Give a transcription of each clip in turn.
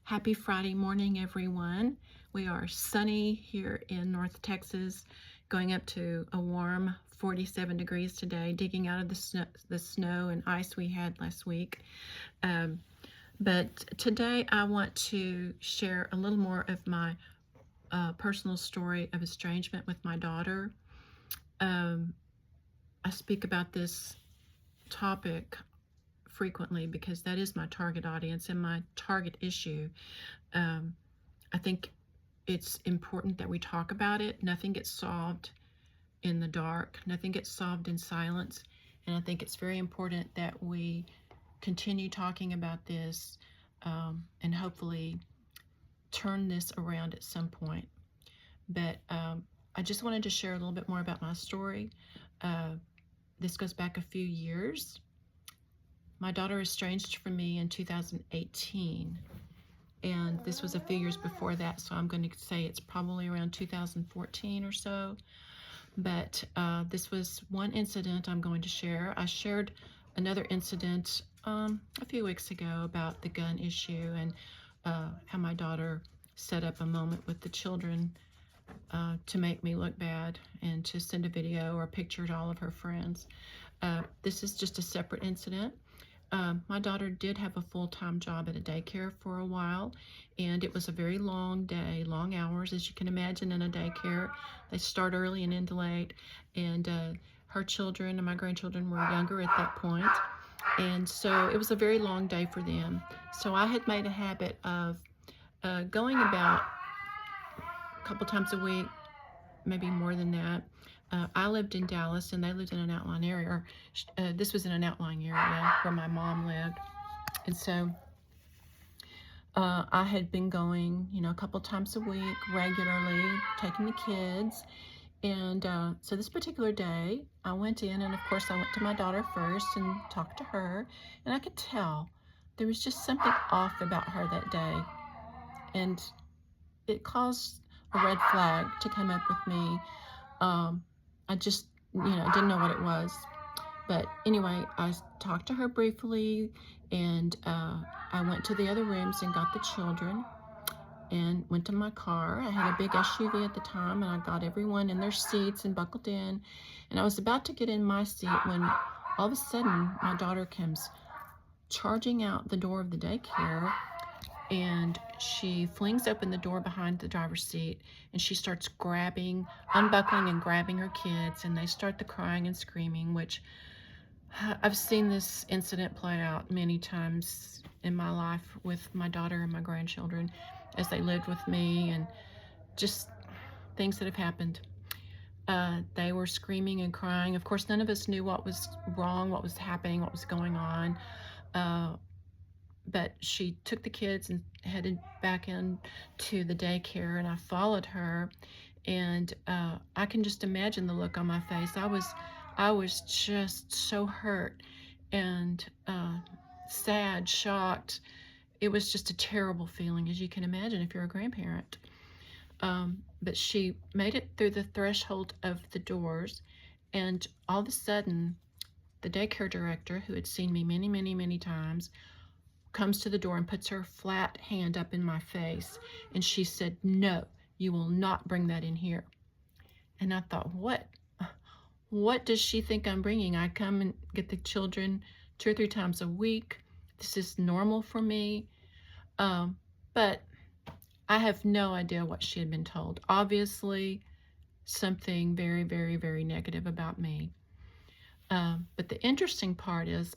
Happy Friday morning, everyone. We are sunny here in North Texas, going up to a warm 47 degrees today, digging out of the snow and ice we had last week. But today I want to share a little more of my personal story of estrangement with my daughter. I speak about this topic frequently because that is my target audience and my target issue. I think it's important that we talk about it. Nothing gets solved in the dark. Nothing gets solved in silence. And I think it's very important that we continue talking about this and hopefully turn this around at some point. But I just wanted to share a little bit more about my story. This goes back a few years. My daughter estranged from me in 2018, and this was a few years before that, so I'm going to say it's probably around 2014 or so. But this was one incident I'm going to share. I shared another incident a few weeks ago about the gun issue and how my daughter set up a moment with the children to make me look bad and to send a video or a picture to all of her friends. This is just a separate incident. My daughter did have a full-time job at a daycare for a while, and it was a very long day, long hours, as you can imagine in a daycare. They start early and end late, and her children and my grandchildren were younger at that point, and so it was a very long day for them. So I had made a habit of going about a couple times a week, maybe more than that. I lived in Dallas and they lived in an outlying area. This was in an outlying area where my mom lived. And so I had been going, a couple times a week regularly, taking the kids. And so this particular day, I went in, and of course I went to my daughter first and talked to her. And I could tell there was just something off about her that day. And it caused a red flag to come up with me. I just, didn't know what it was. But anyway, I talked to her briefly, and I went to the other rooms and got the children and went to my car. I had a big SUV at the time, and I got everyone in their seats and buckled in. And I was about to get in my seat when all of a sudden my daughter comes charging out the door of the daycare, and she flings open the door behind the driver's seat, and she starts unbuckling and grabbing her kids, and they start the crying and screaming, which I've seen this incident play out many times in my life with my daughter and my grandchildren as they lived with me, and just things that have happened. They were screaming and crying. Of course, none of us knew what was wrong, what was happening, what was going on. But she took the kids and headed back into the daycare, and I followed her, and I can just imagine the look on my face. I was just so hurt and sad, shocked. It was just a terrible feeling, as you can imagine if you're a grandparent. But she made it through the threshold of the doors, and all of a sudden, the daycare director, who had seen me many, many, many times, comes to the door and puts her flat hand up in my face, and she said, "No, you will not bring that in here." And I thought, what does she think I'm bringing? I come and get the children 2 or 3 times a week. This is normal for me. But I have no idea what she had been told. Obviously, something very, very, very negative about me. But the interesting part is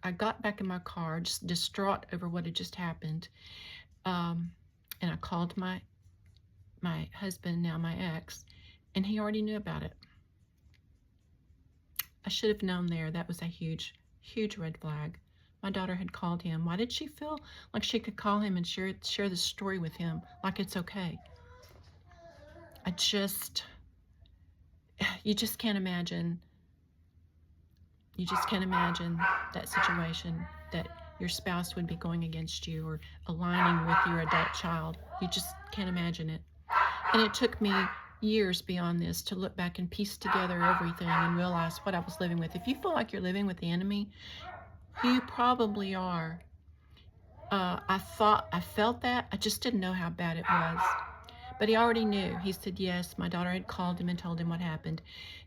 I got back in my car, just distraught over what had just happened. And I called my husband, now my ex, and he already knew about it. I should have known there. That was a huge, huge red flag. My daughter had called him. Why did she feel like she could call him and share the story with him like it's okay? You just can't imagine. You just can't imagine that situation, that your spouse would be going against you or aligning with your adult child. You just can't imagine it. And it took me years beyond this to look back and piece together everything and realize what I was living with. If you feel like you're living with the enemy, you probably are. I felt that. I just didn't know how bad it was. But he already knew. He said yes. My daughter had called him and told him what happened.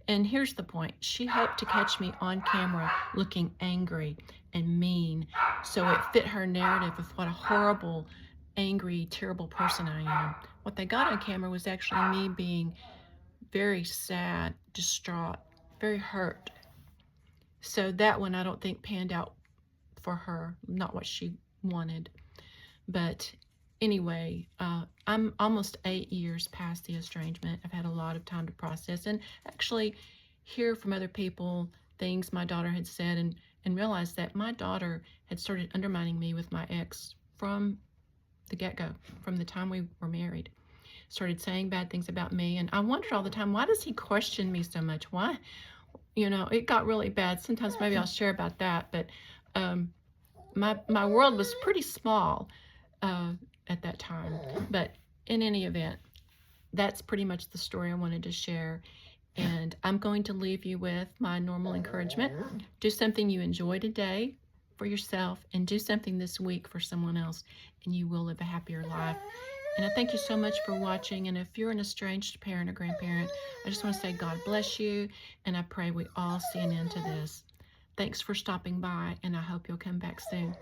And here's the point. She hoped to catch me on camera looking angry and mean. So it fit her narrative of what a horrible, angry, terrible person I am. What they got on camera was actually me being very sad, distraught, very hurt. So that one I don't think panned out for her, not what she wanted. But anyway, I'm almost 8 years past the estrangement. I've had a lot of time to process and actually hear from other people things my daughter had said, and realize that my daughter had started undermining me with my ex from the get-go, from the time we were married. Started saying bad things about me, and I wondered all the time, why does he question me so much? Why? You know, it got really bad. Sometimes maybe I'll share about that, but my world was pretty small at that time. But in any event, that's pretty much the story I wanted to share. And I'm going to leave you with my normal encouragement. Do something you enjoy today for yourself, and do something this week for someone else, and you will live a happier life. And I thank you so much for watching. And if you're an estranged parent or grandparent, I just want to say God bless you, and I pray we all see an end to this. Thanks for stopping by, and I hope you'll come back soon.